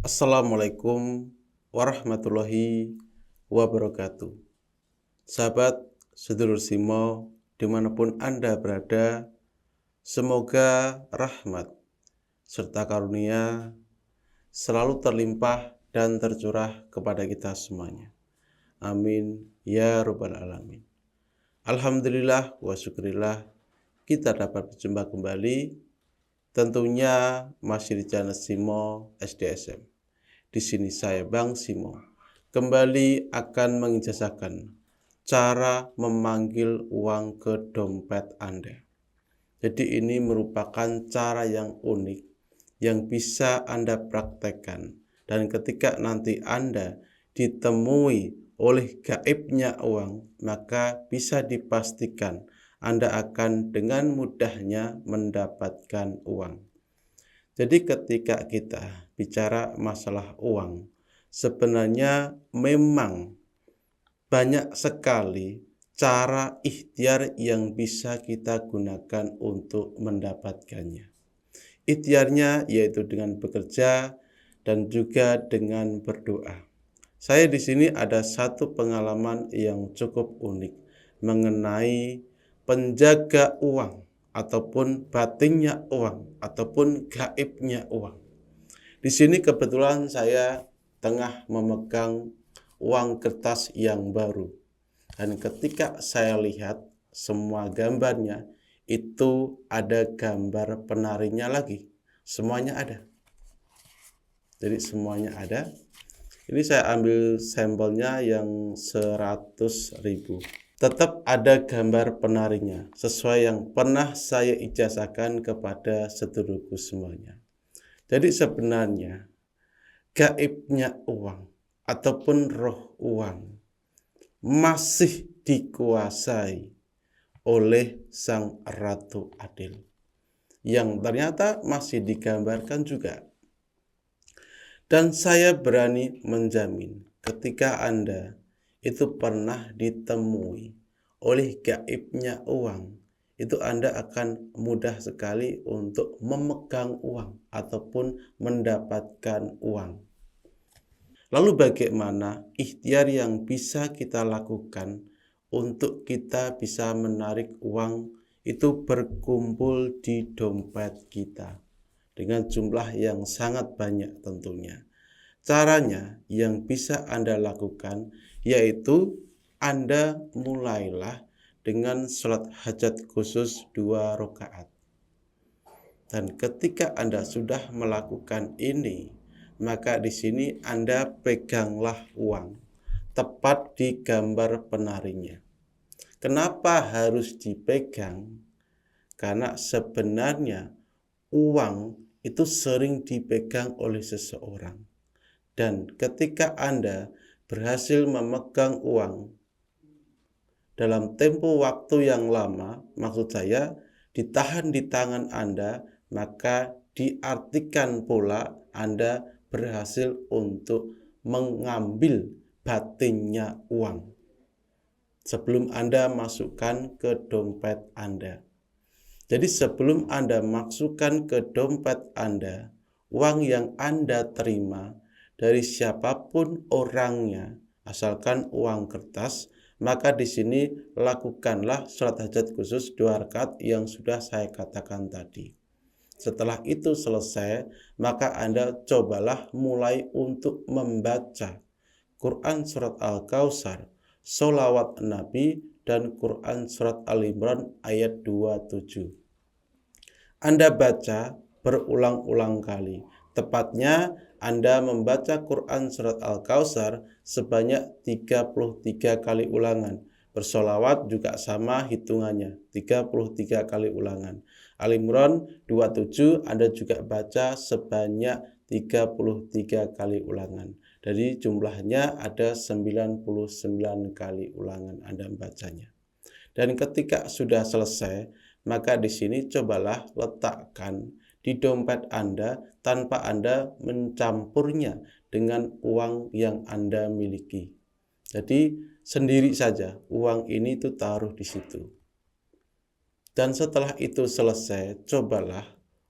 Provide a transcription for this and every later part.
Assalamualaikum warahmatullahi wabarakatuh. Sahabat sedulur Simo, dimanapun Anda berada, semoga rahmat serta karunia selalu terlimpah dan tercurah kepada kita semuanya. Amin ya rabbal alamin. Alhamdulillah wa syukurillah kita dapat berjumpa kembali, tentunya masih di channel Simo SDSM. Di sini saya Bang Simo kembali akan mengijazahkan cara memanggil uang ke dompet Anda. Jadi ini merupakan cara yang unik yang bisa Anda praktekkan, dan ketika nanti Anda ditemui oleh gaibnya uang, maka bisa dipastikan Anda akan dengan mudahnya mendapatkan uang. Jadi ketika kita bicara masalah uang, sebenarnya memang banyak sekali cara ikhtiar yang bisa kita gunakan untuk mendapatkannya. Ikhtiarnya yaitu dengan bekerja dan juga dengan berdoa. Saya di sini ada satu pengalaman yang cukup unik mengenai penjaga uang ataupun batinnya uang ataupun gaibnya uang. Di sini kebetulan saya tengah memegang uang kertas yang baru, dan ketika saya lihat semua gambarnya itu ada gambar penarinya lagi, semuanya ada. Jadi semuanya ada. Ini saya ambil sampelnya yang 100.000. Tetap ada gambar penarinya sesuai yang pernah saya ijazahkan kepada sedulurku semuanya. Jadi sebenarnya gaibnya uang ataupun roh uang masih dikuasai oleh Sang Ratu Adil, yang ternyata masih digambarkan juga. Dan saya berani menjamin ketika Anda itu pernah ditemui oleh gaibnya uang, itu Anda akan mudah sekali untuk memegang uang ataupun mendapatkan uang. Lalu bagaimana ikhtiar yang bisa kita lakukan untuk kita bisa menarik uang itu berkumpul di dompet kita dengan jumlah yang sangat banyak tentunya. Caranya yang bisa Anda lakukan yaitu Anda mulailah dengan sholat hajat khusus 2 rakaat. Dan ketika Anda sudah melakukan ini, maka di sini Anda peganglah uang tepat di gambar penarinya. Kenapa harus dipegang? Karena sebenarnya uang itu sering dipegang oleh seseorang. Dan ketika Anda berhasil memegang uang dalam tempo waktu yang lama, maksud saya ditahan di tangan Anda, maka diartikan pula Anda berhasil untuk mengambil batinnya uang sebelum Anda masukkan ke dompet Anda. Jadi sebelum Anda masukkan ke dompet Anda, uang yang Anda terima dari siapapun orangnya, asalkan uang kertas, maka di sini lakukanlah sholat hajat khusus 2 rakaat yang sudah saya katakan tadi. Setelah itu selesai, maka Anda cobalah mulai untuk membaca Quran surat Al-Kautsar, sholawat Nabi, dan Quran surat Al-Imran ayat 27. Anda baca berulang-ulang kali. Tepatnya Anda membaca Quran surat Al-Kautsar sebanyak 33 kali ulangan. Bersolawat juga sama hitungannya, 33 kali ulangan. Al-Imran 27 Anda juga baca sebanyak 33 kali ulangan. Jadi jumlahnya ada 99 kali ulangan Anda membacanya. Dan ketika sudah selesai, maka di sini cobalah letakkan di dompet Anda tanpa Anda mencampurnya dengan uang yang Anda miliki. Jadi sendiri saja uang ini tuh taruh di situ. Dan setelah itu selesai, cobalah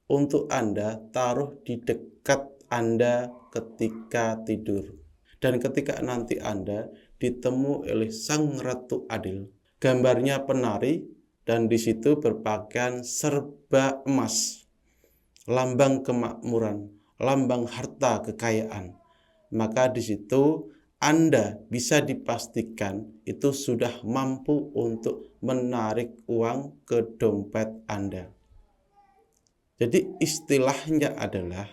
untuk Anda taruh di dekat Anda ketika tidur. Dan ketika nanti Anda ditemui oleh Sang Ratu Adil, gambarnya penari dan di situ berpakaian serba emas, lambang kemakmuran, lambang harta kekayaan. Maka di situ Anda bisa dipastikan itu sudah mampu untuk menarik uang ke dompet Anda. Jadi istilahnya adalah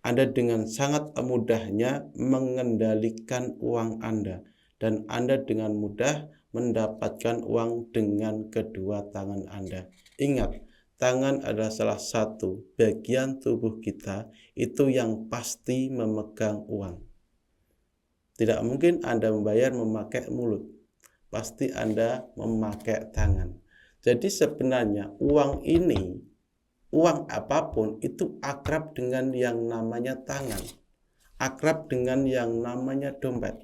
Anda dengan sangat mudahnya mengendalikan uang Anda dan Anda dengan mudah mendapatkan uang dengan kedua tangan Anda. Ingat, tangan adalah salah satu bagian tubuh kita itu yang pasti memegang uang. Tidak mungkin Anda membayar memakai mulut. Pasti Anda memakai tangan. Jadi sebenarnya uang ini, uang apapun itu akrab dengan yang namanya tangan. Akrab dengan yang namanya dompet.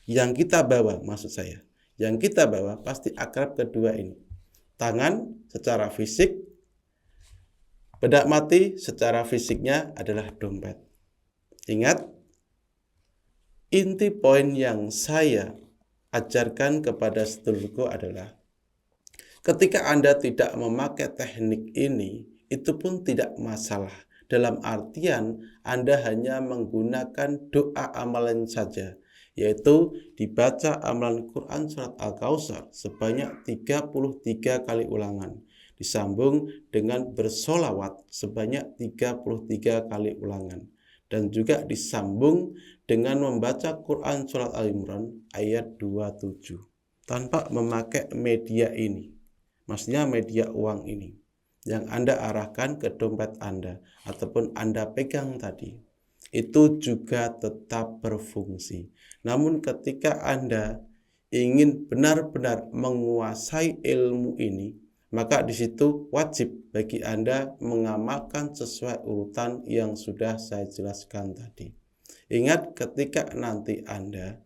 Yang kita bawa, maksud saya. Yang kita bawa pasti akrab kedua ini. Tangan secara fisik, bedak mati secara fisiknya adalah dompet. Ingat, inti poin yang saya ajarkan kepada sedulurku adalah ketika Anda tidak memakai teknik ini, itu pun tidak masalah. Dalam artian Anda hanya menggunakan doa amalan saja, yaitu dibaca amalan Quran surat Al-Kautsar sebanyak 33 kali ulangan, disambung dengan bersolawat sebanyak 33 kali ulangan, dan juga disambung dengan membaca Quran surat Al-Imran ayat 27 tanpa memakai media ini. Maksudnya media uang ini yang Anda arahkan ke dompet Anda ataupun Anda pegang tadi, itu juga tetap berfungsi. Namun ketika Anda ingin benar-benar menguasai ilmu ini, maka di situ wajib bagi Anda mengamalkan sesuai urutan yang sudah saya jelaskan tadi. Ingat, ketika nanti Anda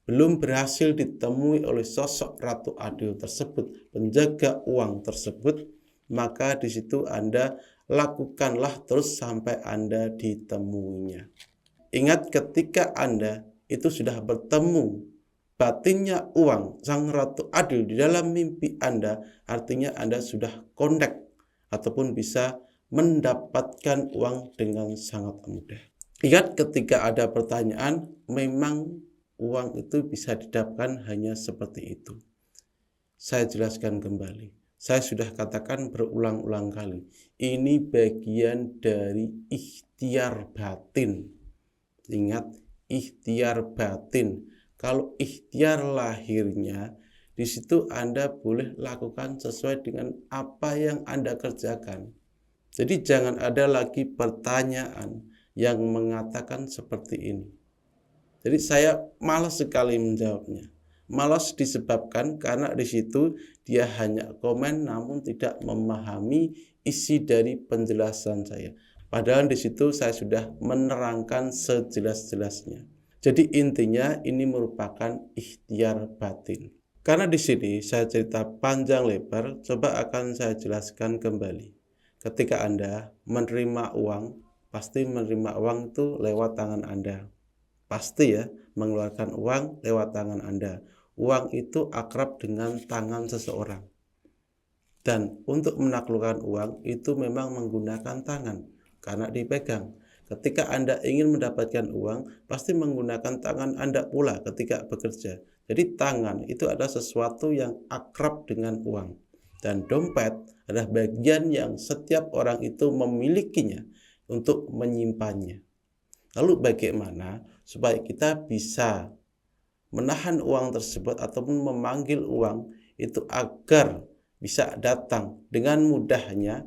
belum berhasil ditemui oleh sosok Ratu Adil tersebut, penjaga uang tersebut, maka di situ Anda lakukanlah terus sampai Anda ditemuinya. Ingat, ketika Anda itu sudah bertemu batinnya uang Sang Ratu Adil di dalam mimpi Anda, artinya Anda sudah kontak ataupun bisa mendapatkan uang dengan sangat mudah. Ingat, ketika ada pertanyaan, memang uang itu bisa didapatkan hanya seperti itu. Saya jelaskan kembali. Saya sudah katakan berulang-ulang kali. Ini bagian dari ikhtiar batin. Ingat, ikhtiar batin. Kalau ikhtiar lahirnya, di situ Anda boleh lakukan sesuai dengan apa yang Anda kerjakan. Jadi jangan ada lagi pertanyaan yang mengatakan seperti ini. Jadi saya malas sekali menjawabnya. Malas disebabkan karena di situ dia hanya komen namun tidak memahami isi dari penjelasan saya. Padahal di situ saya sudah menerangkan sejelas-jelasnya. Jadi intinya ini merupakan ikhtiar batin. Karena di sini saya cerita panjang lebar, coba akan saya jelaskan kembali. Ketika Anda menerima uang, pasti menerima uang itu lewat tangan Anda. Pasti ya, mengeluarkan uang lewat tangan Anda. Uang itu akrab dengan tangan seseorang. Dan untuk menaklukkan uang itu memang menggunakan tangan karena dipegang. Ketika Anda ingin mendapatkan uang, pasti menggunakan tangan Anda pula ketika bekerja. Jadi tangan itu adalah sesuatu yang akrab dengan uang. Dan dompet adalah bagian yang setiap orang itu memilikinya untuk menyimpannya. Lalu bagaimana supaya kita bisa menahan uang tersebut ataupun memanggil uang itu agar bisa datang dengan mudahnya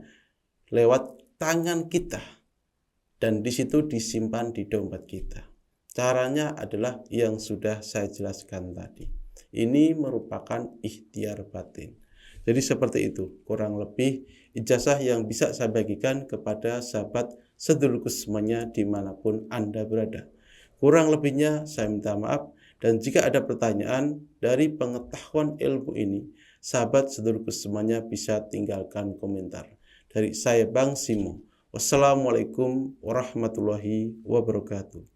lewat tangan kita dan di situ disimpan di dompet kita. Caranya adalah yang sudah saya jelaskan tadi. Ini merupakan ikhtiar batin. Jadi seperti itu kurang lebih ijazah yang bisa saya bagikan kepada sahabat sedulurku semuanya dimanapun Anda berada. Kurang lebihnya saya minta maaf, dan jika ada pertanyaan dari pengetahuan ilmu ini, sahabat sedulurku semuanya bisa tinggalkan komentar. Dari saya Bang Simo. Wassalamualaikum warahmatullahi wabarakatuh.